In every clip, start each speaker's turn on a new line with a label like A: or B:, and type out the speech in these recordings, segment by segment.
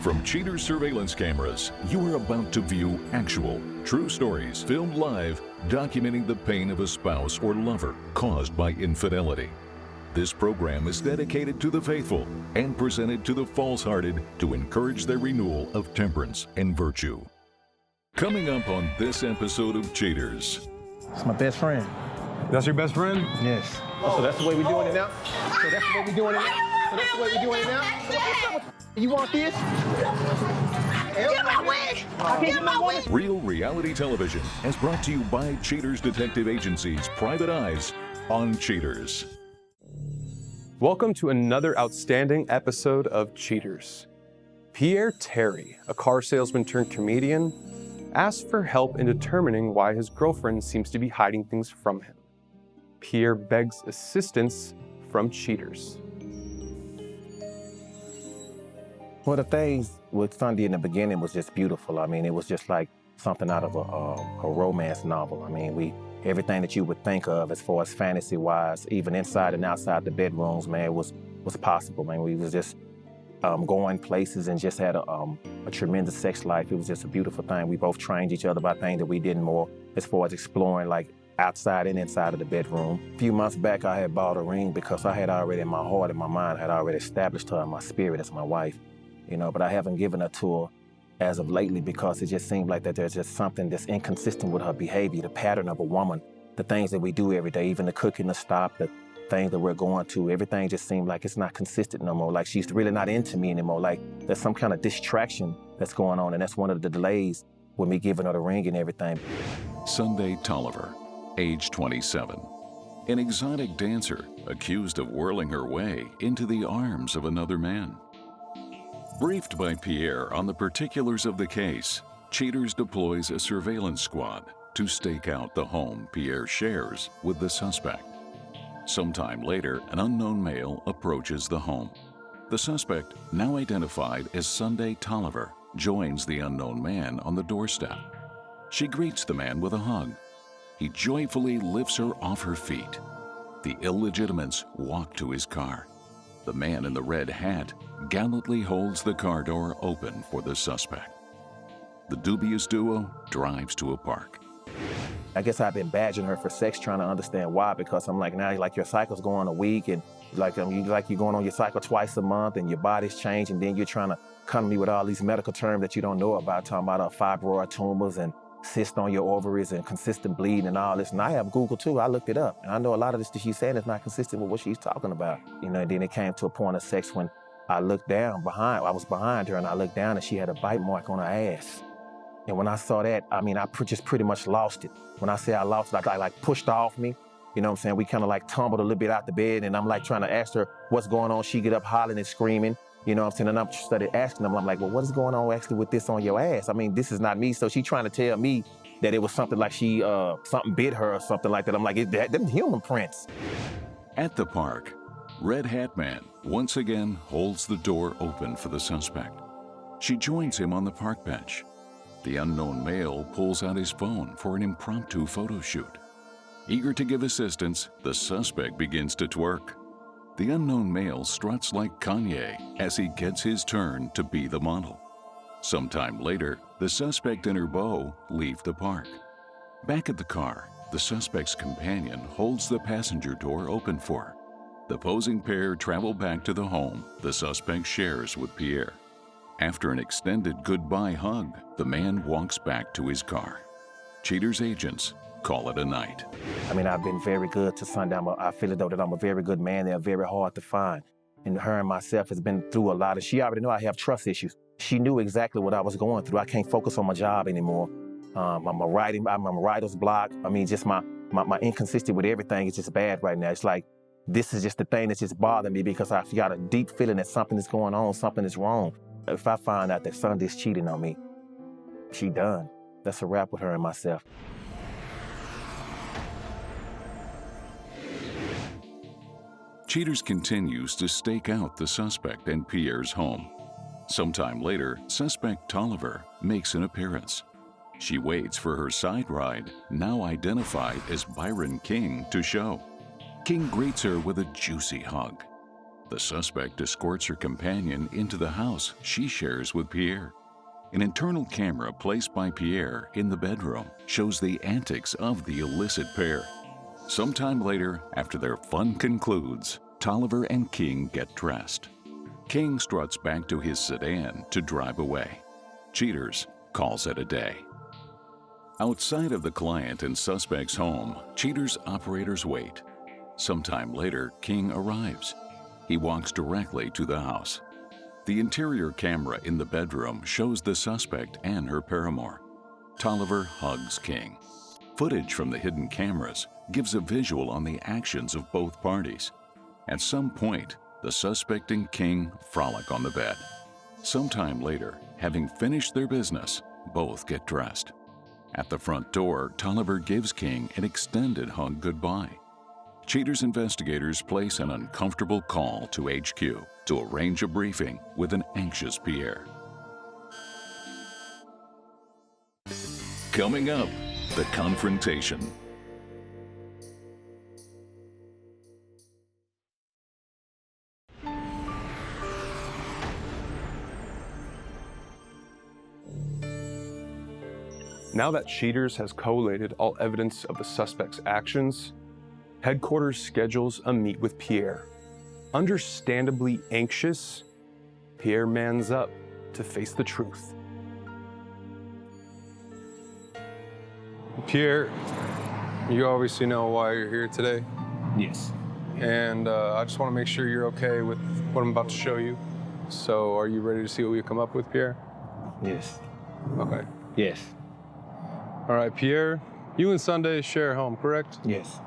A: From Cheaters surveillance cameras, you are about to view actual, true stories filmed live, documenting the pain of a spouse or lover caused by infidelity. This program is dedicated to the faithful and presented to the false-hearted to encourage their renewal of temperance and virtue. Coming up on this episode of Cheaters.
B: It's my best friend.
C: That's your best friend?
B: Yes.
D: Oh, so that's the way we're doing it now? So that's the way we're doing it now? So that's the way we're doing it now? You want this?
E: Get my wig! Get my wig!
A: Real reality television is brought to you by Cheaters Detective Agency's Private Eyes on Cheaters.
C: Welcome to another outstanding episode of Cheaters. Pierre Terry, a car salesman turned comedian, asks for help in determining why his girlfriend seems to be hiding things from him. Pierre begs assistance from Cheaters.
B: Well, the things with Sunday in the beginning was just beautiful. I mean, it was just like something out of a romance novel. I mean, everything that you would think of as far as fantasy-wise, even inside and outside the bedrooms, man, was possible, man. We was just going places and just had a tremendous sex life. It was just a beautiful thing. We both trained each other about things that we didn't more as far as exploring, like outside and inside of the bedroom. A few months back, I had bought a ring because I had already in my heart and my mind, had already established her in my spirit as my wife. You know, but I haven't given her to her as of lately because it just seemed like that there's just something that's inconsistent with her behavior, the pattern of a woman, the things that we do every day, even the cooking, the stop, the things that we're going to, everything just seemed like it's not consistent no more. Like she's really not into me anymore. Like there's some kind of distraction that's going on, and that's one of the delays with me giving her the ring and everything.
A: Sunday Tolliver, age 27, an exotic dancer accused of whirling her way into the arms of another man. Briefed by Pierre on the particulars of the case, Cheaters deploys a surveillance squad to stake out the home Pierre shares with the suspect. Sometime later, an unknown male approaches the home. The suspect, now identified as Sunday Tolliver, joins the unknown man on the doorstep. She greets the man with a hug. He joyfully lifts her off her feet. The illegitimates walk to his car. The man in the red hat gallantly holds the car door open for the suspect. The dubious duo drives to a park.
B: I guess I've been badgering her for sex, trying to understand why, because I'm like, now like your cycle's going a week, and you're going on your cycle twice a month, and your body's changing, and then you're trying to come to me with all these medical terms that you don't know about, talking about fibroid tumors and cysts on your ovaries and consistent bleeding and all this. And I have Google too. I looked it up, and I know a lot of this that she's saying is not consistent with what she's talking about. You know, and then it came to a point of sex when I looked down I was behind her, and I looked down and she had a bite mark on her ass. And when I saw that, I mean, I just pretty much lost it. When I say I lost it, I like pushed her off me. You know what I'm saying? We kind of like tumbled a little bit out the bed, and I'm like trying to ask her what's going on. She get up hollering and screaming. You know what I'm saying? And I started asking them, I'm like, well, what is going on actually with this on your ass? I mean, this is not me. So she trying to tell me that it was something like something bit her or something like that. I'm like, them human prints.
A: At the park, Red Hat Man once again holds the door open for the suspect. She joins him on the park bench. The unknown male pulls out his phone for an impromptu photo shoot. Eager to give assistance, the suspect begins to twerk. The unknown male struts like Kanye as he gets his turn to be the model. Sometime later, the suspect and her beau leave the park. Back at the car, the suspect's companion holds the passenger door open for her. The posing pair travel back to the home the suspect shares with Pierre. After an extended goodbye hug, the man walks back to his car. Cheaters agents call it a night.
B: I mean, I've been very good to Sundown. I feel as though that I'm a very good man. They're very hard to find. And her and myself has been through a lot, and she already knew I have trust issues. She knew exactly what I was going through. I can't focus on my job anymore. I'm a writer's block. I mean, just my inconsistency with everything is just bad right now. It's like, this is just the thing that's just bothering me because I've got a deep feeling that something is going on, something is wrong. If I find out that Sunday's cheating on me, she done. That's a wrap with her and myself.
A: Cheaters continues to stake out the suspect and Pierre's home. Sometime later, suspect Tolliver makes an appearance. She waits for her side ride, now identified as Byron King, to show. King greets her with a juicy hug. The suspect escorts her companion into the house she shares with Pierre. An internal camera placed by Pierre in the bedroom shows the antics of the illicit pair. Sometime later, after their fun concludes, Tolliver and King get dressed. King struts back to his sedan to drive away. Cheaters calls it a day. Outside of the client and suspect's home, Cheaters operators wait. Sometime later, King arrives. He walks directly to the house. The interior camera in the bedroom shows the suspect and her paramour. Tolliver hugs King. Footage from the hidden cameras gives a visual on the actions of both parties. At some point, the suspect and King frolic on the bed. Sometime later, having finished their business, both get dressed. At the front door, Tolliver gives King an extended hug goodbye. Cheaters investigators place an uncomfortable call to HQ to arrange a briefing with an anxious Pierre. Coming up, the confrontation.
C: Now that Cheaters has collated all evidence of the suspect's actions, headquarters schedules a meet with Pierre. Understandably anxious, Pierre mans up to face the truth.
F: Pierre, you obviously know why you're here today.
B: Yes.
F: And I just want to make sure you're okay with what I'm about to show you. So are you ready to see what we come up with, Pierre?
B: Yes.
F: Okay.
B: Yes.
F: All right, Pierre, you and Sunday share a home, correct?
B: Yes.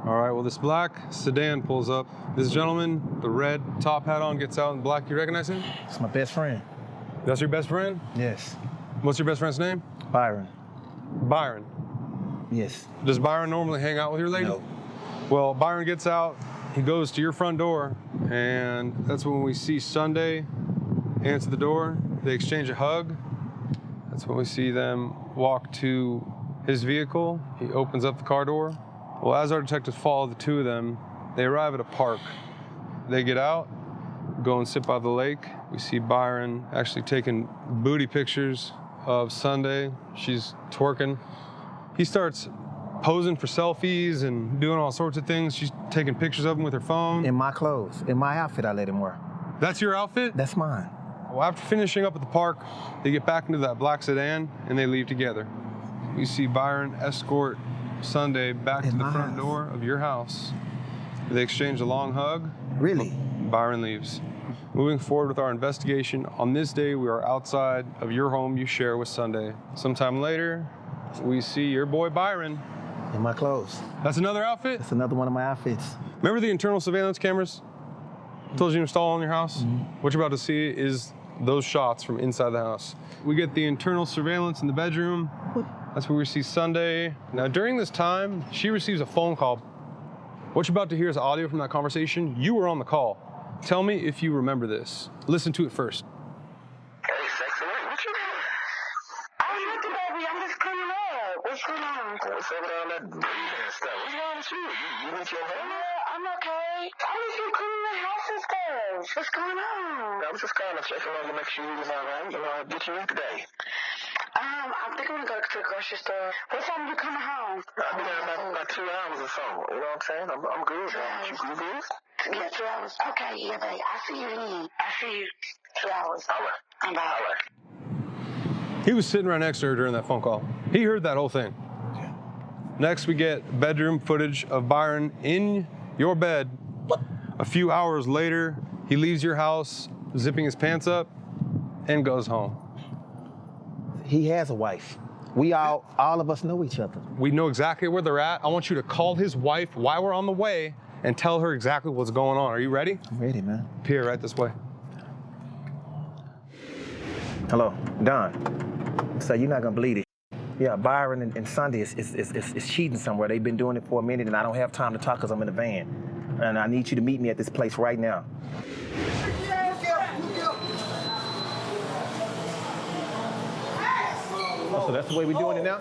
F: All right, well, this black sedan pulls up. This gentleman, the red top hat on, gets out in black. You recognize him?
B: It's my best friend.
F: That's your best friend?
B: Yes.
F: What's your best friend's name?
B: Byron.
F: Byron.
B: Yes.
F: Does Byron normally hang out with your lady?
B: No.
F: Well, Byron gets out, he goes to your front door, and that's when we see Sunday answer the door. They exchange a hug. That's when we see them walk to his vehicle. He opens up the car door. Well, as our detectives follow the two of them, they arrive at a park. They get out, go and sit by the lake. We see Byron actually taking booty pictures of Sunday. She's twerking. He starts posing for selfies and doing all sorts of things. She's taking pictures of him with her phone.
B: In my clothes, in my outfit I let him wear.
F: That's your outfit?
B: That's mine.
F: Well, after finishing up at the park, they get back into that black sedan and they leave together. We see Byron escort Sunday back to the front
B: house.
F: door of your house. They exchange a long hug.
B: Really?
F: Byron leaves. Moving forward with our investigation, on this day we are outside of your home you share with Sunday. Sometime later, we see your boy Byron.
B: In my clothes.
F: That's another outfit?
B: That's another one of my outfits.
F: Remember the internal surveillance cameras I told you to install in your house? What you're about to see is those shots from inside the house. We get the internal surveillance in the bedroom. That's where we see Sunday. Now, during this time, she receives a phone call. What you're about to hear is audio from that conversation. You were on the call. Tell me if you remember this. Listen to it first.
E: Hey, sexy, what you doing? I'm nothing, baby. I'm just cleaning up. What's going on? What's over there on that breathing and stuff? What's wrong with you? You need your help? Yeah, I'm okay. I'm just here cleaning the house and stuff. What's going on? I was just kind of checking on to make sure you was all right. You know, I'll get you in today. I think I'm gonna go to the grocery store. What time are you coming home? I'll be there about 2 hours or so. You know what I'm saying? I'm good. You good? Yeah, 2 hours. Okay, yeah, babe. I'll see you then. I'll see you 2 hours. All right. I'm back. All right.
F: He was sitting right next to her during that phone call. He heard that whole thing. Next, we get bedroom footage of Byron in your bed. A few hours later, he leaves your house, zipping his pants up, and goes home.
B: He has a wife. We all of us know each other.
F: We know exactly where they're at. I want you to call his wife while we're on the way and tell her exactly what's going on. Are you ready?
B: I'm ready, man.
F: Pierre, right this way.
B: Hello, Don. So you're not gonna believe it. Yeah, Byron and Sunday is cheating somewhere. They've been doing it for a minute, and I don't have time to talk because I'm in the van. And I need you to meet me at this place right now. So that's the way we're doing it now?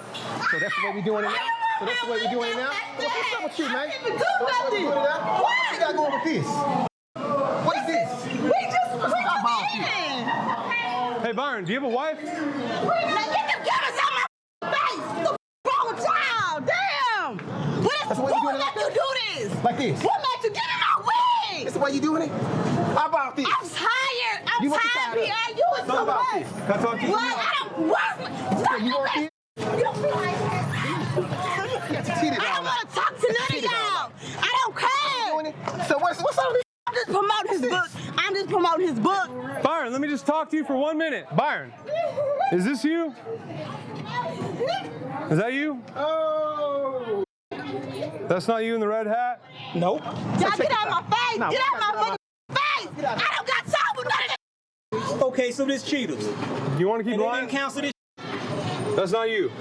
B: So that's the way we're doing it now? So that's the way we're doing it now? What's up with you, man? What you got going with this? What is this?
F: Byron, do you have a wife?
G: Man, get them cameras out my face! The wrong child! Damn! What made you do this?
D: Like this.
G: What made you get in my way?
D: This is why you doing it? How about this?
G: I'm tired. I'm
D: You want to
G: tired,
D: tie it
G: Pierre. You is
D: How
G: too
D: about
G: much.
D: this? Can I talk to you?
G: What? I don't work. Stop
D: You want this?
G: You don't feel like that.
D: You got your titties
G: I don't
D: all
G: want to talk to none of
D: Titties all
G: y'all. I don't care.
D: doing it? So what's all this?
G: I'm just promoting his book. I'm just promoting his book.
F: Byron, let me just talk to you for 1 minute. Byron, is this you? Is that you?
D: Oh.
F: That's not you in the red hat?
D: Nope.
G: Y'all get out of my face.
D: No,
G: Get out of my motherfucking face. I don't got time for none of that.
H: Okay, so this cheaters.
F: You want to keep
H: And they
F: lying?
H: didn't cancel this.
F: That's not you.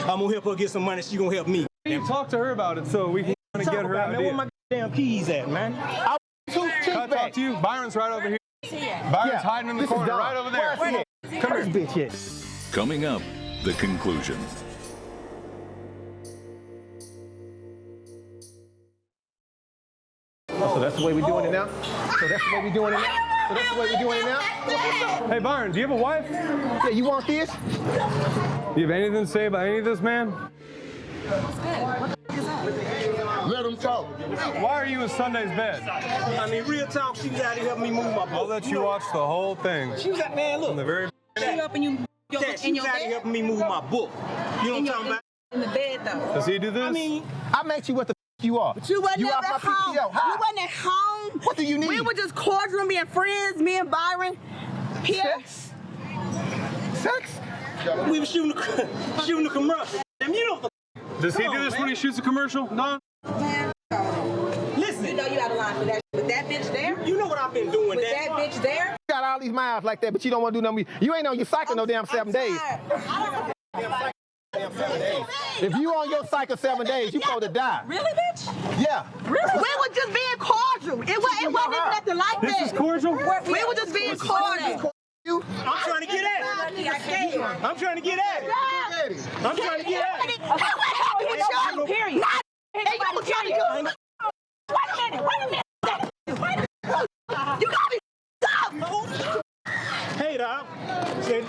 H: I'm gonna help her get some money. She gonna help me.
F: You talk to her about it so we can get her
H: Man, where
F: idea.
H: my damn keys at, man?
D: Two
F: Can I
D: teeth
F: talk
D: back.
F: to you? Byron's right over here. Byron's hiding in the
D: This is
F: corner
D: dumb.
F: right over there.
D: Come here. Come here, bitch. Yeah.
A: Coming up, the conclusion.
D: So that's the way we're doing it now? So that's the way we're doing it now? So that's the way we're doing it now?
F: Hey, Byron, do you have a wife?
D: Yeah, you want this?
F: Do you have anything to say about any of this, man?
D: Let him talk.
F: Why are you in Sunday's bed?
H: I mean, real talk, she was out here helping me move my book.
F: I'll let you watch the whole thing.
H: She was at, man, look.
F: From the very
H: She helping you. She was out here helping me move my book. You know what I'm talking about?
G: In the bed, though.
F: Does he do this?
H: I mean,
D: I met you what the you are.
G: But you wasn't
D: you
G: ever
D: off my
G: at home.
D: PTO. How?
G: You wasn't at home.
D: What do you need?
G: We were just cordial, being friends, me and Byron. Pierre.
D: Sex?
H: we were shooting the commercial. Damn, you know.
F: Does he do this when he shoots a commercial? No.
H: Listen,
G: You know you out of line with that. With that bitch there.
H: you know what I've been doing.
G: With that bitch there.
D: You got all these miles like that, but you don't want to do nothing. You ain't on your cycle no damn 7 days. If you on your cycle 7 days, you supposed to die.
G: Really, bitch?
D: Yeah.
G: Really? We were just being cordial. It wasn't even nothing like
F: This
G: that.
F: is cordial?
G: We were just being cordial.
D: You?
H: I'm trying to get at it. I'm trying to get at it. I'm trying to get at it.
G: I wasn't happy with y'all. Period. Not. And you were trying to go. Wait a minute. You got me up.
H: Hey, dog.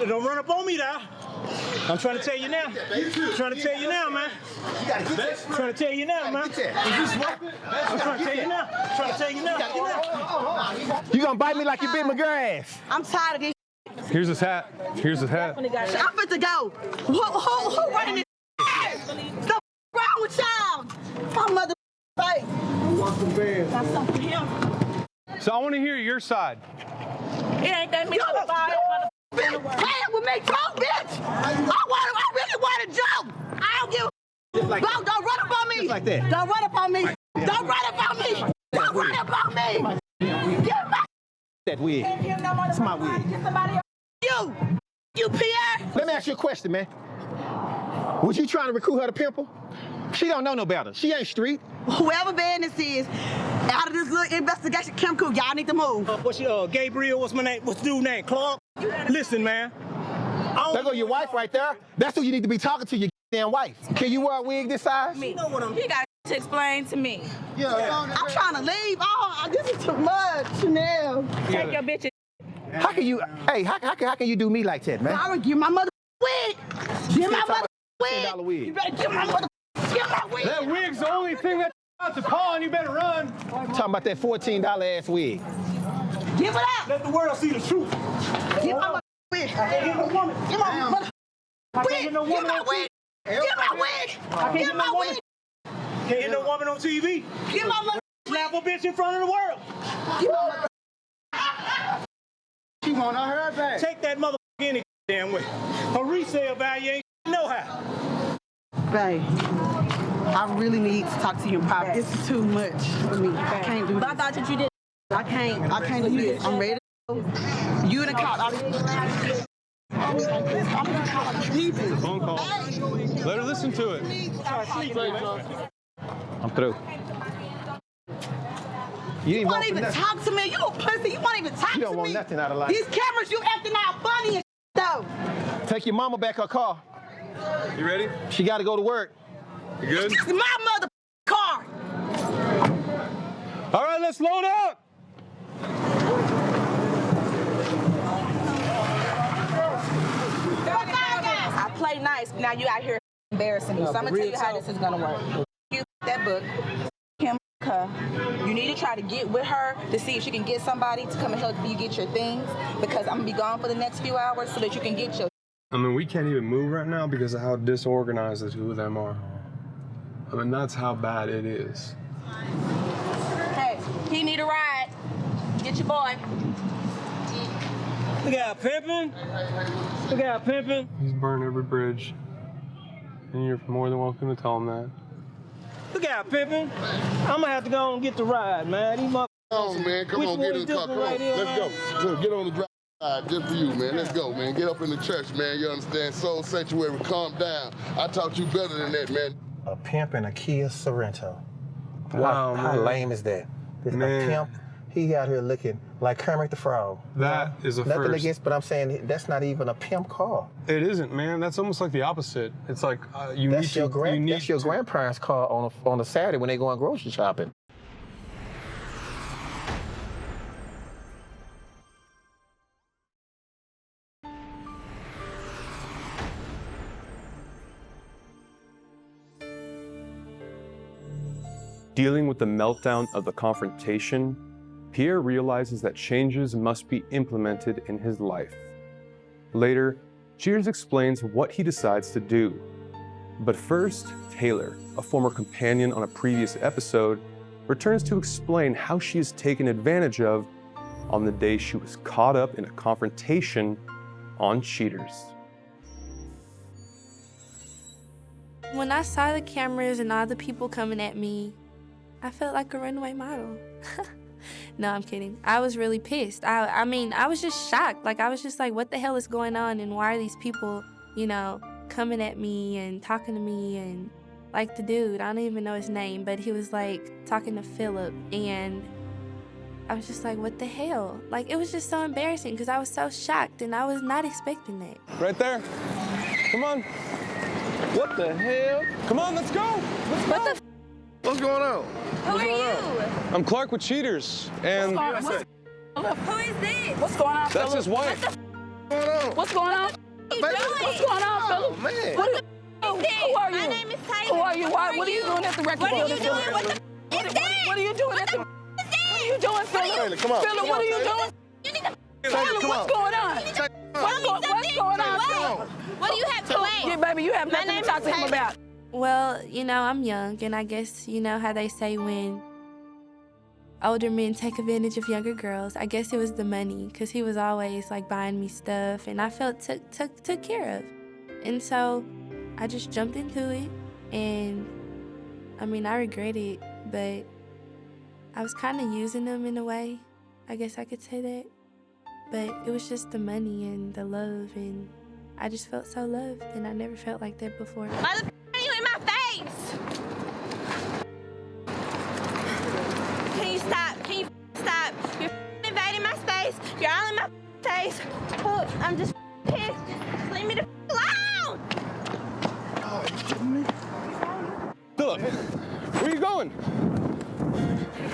H: Don't run up on me, dog. I'm trying to tell you now. I'm trying to tell you now, man.
D: You gotta get that.
H: I'm trying to tell you now, man.
D: Is this worth it?
H: I'm trying to tell you now. I'm trying to tell you now.
D: You gonna bite me like you bit my grass?
G: I'm tired of this.
F: Here's his hat. Here's his hat.
G: I'm fit to go. Who running this? Stop wrong with y'all. My mother face. Got something for him.
F: So I want to hear your side.
G: It ain't that many other playing with me too, bitch. I really want to jump. I don't give a don't run up on me.
D: Just like that.
G: Don't run up on me. Don't run up on me. Don't run up on me. Get my
D: That wig. It's my wig.
G: You Pierre.
D: Let me ask you a question, man. Was you trying to recruit her to pimple? She don't know no better. She ain't street.
G: Whoever business is, out of this little investigation, chemical, y'all need to move.
H: What's your Gabriel? What's my name? What's the dude's name? Clark? Listen, man.
D: There go your wife right there. That's who you need to be talking to, your damn wife. Can you wear a wig this size?
G: You got to explain to me. I'm trying to leave. Oh, this is too much, Chanel. Take your bitch.
D: How can you? Hey, how can you do me like that, man?
G: I would give my mother wig. Give my mother wig.
D: $10 wig.
G: You better give my mother. Give my wig.
F: That wig's the only thing that's about to pawn. You better run.
D: Talking about that $14 ass wig.
G: Give it up.
H: Let the world see the truth.
G: Give my mother wig.
H: I can't get no woman.
G: Give my mother
H: I can't
G: wig.
H: get no
G: Give
H: woman
G: my
H: on
G: wig. Give my wig.
H: can't
G: Give
H: get
G: my
H: no woman.
G: wig.
H: Can't get no woman on TV.
G: Give my mother.
H: Slap a bitch in front of the world.
G: Give my mother.
D: She want her back.
H: Take that motherfucker any damn way. A resale value ain't no how.
G: Babe, I really need to talk to you in private. This is too much for me. I can't do this. I thought that you did. I can't do this. I'm ready to go. You done caught all these people.
F: Phone call. Let her listen to it.
B: I'm through.
G: You won't even talk to me. You a pussy. You won't even talk to me.
D: You don't want nothing out of life.
G: These cameras, you acting out funny and though.
D: Take your mama back her car.
F: You ready?
D: She got to go to work.
F: You good?
G: This is my mother car.
F: All right, let's load up.
G: now you out here embarrassing me. So I'm gonna tell you how this is gonna work. You that book, him, her. You need to try to get with her to see if she can get somebody to come and help you get your things, because I'm gonna be gone for the next few hours so that you can get your.
F: I mean, we can't even move right now because of how disorganized the two of them are. I mean, that's how bad it is.
G: Hey, he need a ride. Get your boy.
H: Look out, pimping. Look out, pimping.
F: He's burned every bridge. And you're more than welcome to tell him that.
H: Look out, pimping. I'm gonna have to go and get the ride, man. These motherfuckers.
I: Come on, man. Come on, get in the car. Come on. Let's go. Look, get on the drive. Just for you, man. Let's go, man. Get up in the church, man. You understand? Soul sanctuary. Calm down. I taught you better than that, man.
B: A pimp in a Kia Sorrento.
F: Wow,
B: How
F: man.
B: lame is that? This
F: Man.
B: a pimp. He out here looking like Kermit the Frog.
F: That is a
B: Nothing
F: first.
B: against, but I'm saying that's not even a pimp car.
F: It isn't, man. That's almost like the opposite. It's like you need
B: That's your
F: to. You need
B: that's your
F: to-
B: grandparents' car on a Saturday when they going grocery shopping.
C: Dealing with the meltdown of the confrontation, Pierre realizes that changes must be implemented in his life. Later, Cheers explains what he decides to do. But first, Taylor, a former companion on a previous episode, returns to explain how she is taken advantage of on the day she was caught up in a confrontation on Cheaters.
J: When I saw the cameras and all the people coming at me, I felt like a runaway model. No, I'm kidding. I was really pissed. I mean, I was just shocked. Like, I was just like, what the hell is going on? And why are these people, you know, coming at me and talking to me? And like the dude, I don't even know his name, but he was like talking to Philip. And I was just like, what the hell? Like, it was just so embarrassing because I was so shocked and I was not expecting that.
F: Right there. Come on.
D: What the hell?
F: Come on, let's go.
J: What the
D: What's going on?
J: Who are you?
F: I'm Clark with Cheaters, and
J: Who is this?
G: What's going on?
F: that's his wife.
D: What's going on?
G: What's going on? What's going on, Philip?
D: Oh, man.
G: Who are you?
J: My name is Taylor.
G: Who are you? What are you doing at the record
J: What are you
G: building?
J: doing? What the
G: What are you doing at the? What are you doing, Philip?
D: Taylor, come on.
G: Philip, what are you doing?
J: You need to
G: Philip,
D: come
G: what's
D: on.
G: going on? What's going on, Philip?
J: What do you have to
G: Yeah,
J: say?
G: baby, you have nothing to talk to him about.
J: Well, you know, I'm young, and I guess you know how they say when older men take advantage of younger girls. I guess it was the money, because he was always like buying me stuff, and I felt took care of. And so I just jumped into it, and I mean, I regret it, but I was kind of using them in a way. I guess I could say that. But it was just the money and the love, and I just felt so loved, and I never felt like that before. Why the f*** are you in my face? Can you stop? Can you stop? You're invading my space. You're all in my face. Oh, I'm just pissed. Just leave me the alone.
F: Philip, where are you going?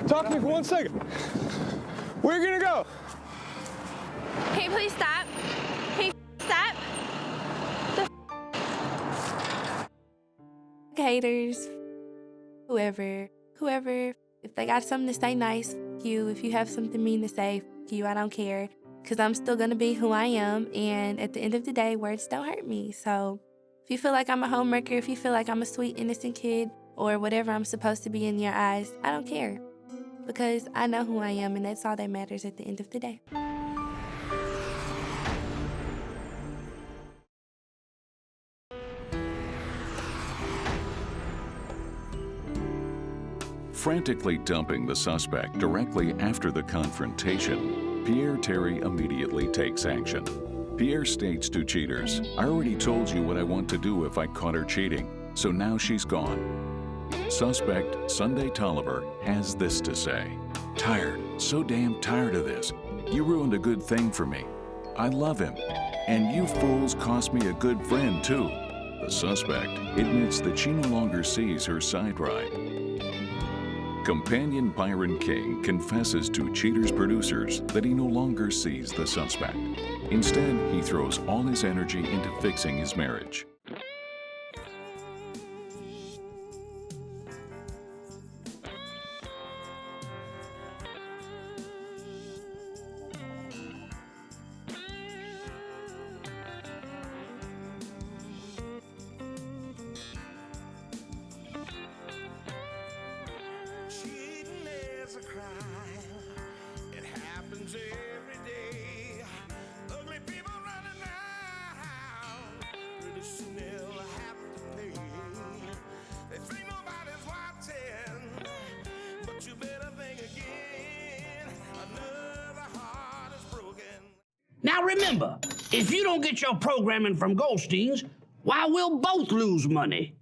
F: Talk to me for 1 second. Where are you gonna go?
J: Can you please stop? Can you stop? Haters, whoever, if they got something to say nice, f you. If you have something mean to say, f you, I don't care. Because I'm still going to be who I am, and at the end of the day, words don't hurt me. So if you feel like I'm a homewrecker, if you feel like I'm a sweet, innocent kid, or whatever I'm supposed to be in your eyes, I don't care. Because I know who I am, and that's all that matters at the end of the day.
A: Frantically dumping the suspect directly after the confrontation, Pierre Terry immediately takes action. Pierre states to Cheaters, "I already told you what I want to do if I caught her cheating, so now she's gone." Suspect Sunday Tolliver has this to say, "Tired, so damn tired of this. You ruined a good thing for me. I love him. And you fools cost me a good friend too." The suspect admits that she no longer sees her side ride. Companion Byron King confesses to Cheaters' producers that he no longer sees the suspect. Instead, he throws all his energy into fixing his marriage.
K: Cheating is a crime. It happens every day. Ugly people running around. Pretty soon they'll have to pay. They think nobody's watching, but you better think again. Another heart is broken.
L: Now remember, if you don't get your programming from Goldstein's, why we'll both lose money.